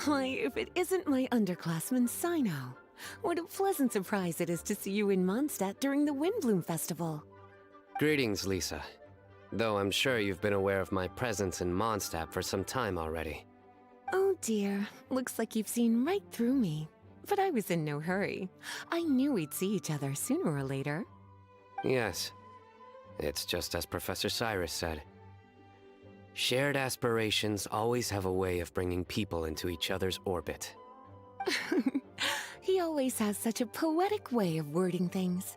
Why, if it isn't my underclassman, Cyno. What a pleasant surprise it is to see you in Mondstadt during the Windblume Festival. Greetings, Lisa. Though I'm sure you've been aware of my presence in Mondstadt for some time already. Oh dear, looks like you've seen right through me. But I was in no hurry. I knew we'd see each other sooner or later. Yes. It's just as Professor Cyrus said. Shared aspirations always have a way of bringing people into each other's orbit. He always has such a poetic way of wording things.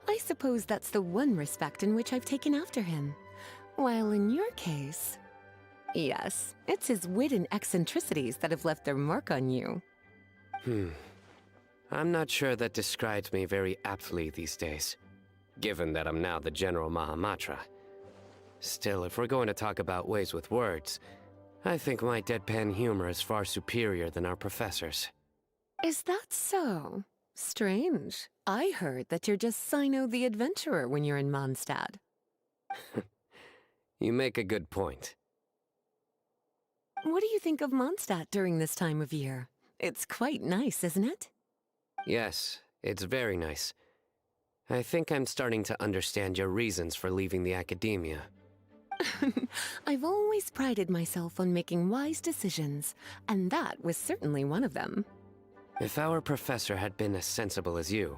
I suppose that's the one respect in which I've taken after him. While in your case... Yes, it's his wit and eccentricities that have left their mark on you. I'm not sure that describes me very aptly these days, given that I'm now the General Mahamatra. Still, if we're going to talk about ways with words, I think my deadpan humor is far superior than our professor's. Is that so? Strange. I heard that you're just Cyno the Adventurer when you're in Mondstadt. You make a good point. What do you think of Mondstadt during this time of year? It's quite nice, isn't it? Yes, it's very nice. I think I'm starting to understand your reasons for leaving the Akademiya. I've always prided myself on making wise decisions, and that was certainly one of them. If our professor had been as sensible as you,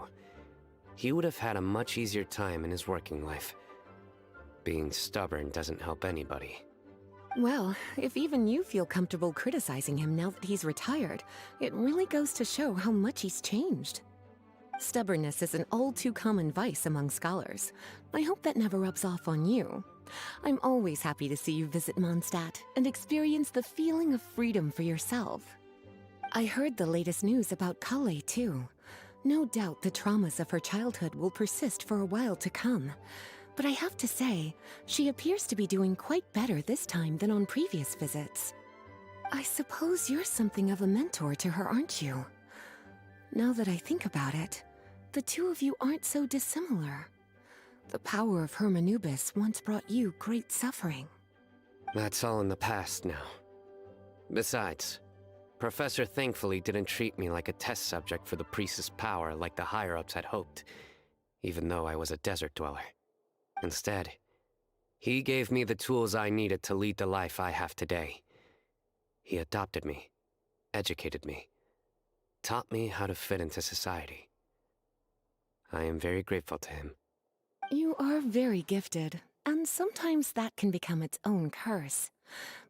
he would have had a much easier time in his working life. Being stubborn doesn't help anybody. Well, if even you feel comfortable criticizing him now that he's retired, it really goes to show how much he's changed. Stubbornness is an all-too-common vice among scholars. I hope that never rubs off on you. I'm always happy to see you visit Mondstadt and experience the feeling of freedom for yourself. I heard the latest news about Kale, too. No doubt the traumas of her childhood will persist for a while to come. But I have to say, she appears to be doing quite better this time than on previous visits. I suppose you're something of a mentor to her, aren't you? Now that I think about it, the two of you aren't so dissimilar. The power of Hermanubis once brought you great suffering. That's all in the past now. Besides, Professor thankfully didn't treat me like a test subject for the priest's power like the higher-ups had hoped, even though I was a desert dweller. Instead, he gave me the tools I needed to lead the life I have today. He adopted me, educated me, taught me how to fit into society. I am very grateful to him. You are very gifted, and sometimes that can become its own curse.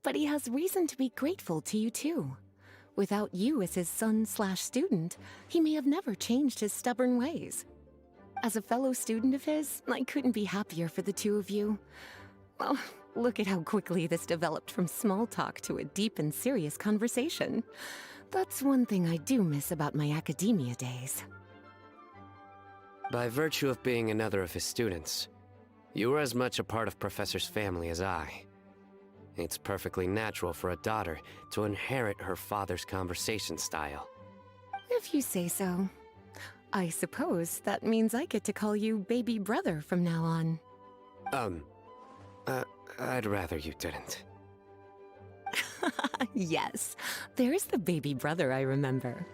But he has reason to be grateful to you too. Without you as his son/student, he may have never changed his stubborn ways. As a fellow student of his, I couldn't be happier for the two of you. Well, look at how quickly this developed from small talk to a deep and serious conversation. That's one thing I do miss about my Akademiya days. By virtue of being another of his students, you were as much a part of Professor's family as I. It's perfectly natural for a daughter to inherit her father's conversation style. If you say so. I suppose that means I get to call you baby brother from now on. I'd rather you didn't. Yes, there's the baby brother I remember.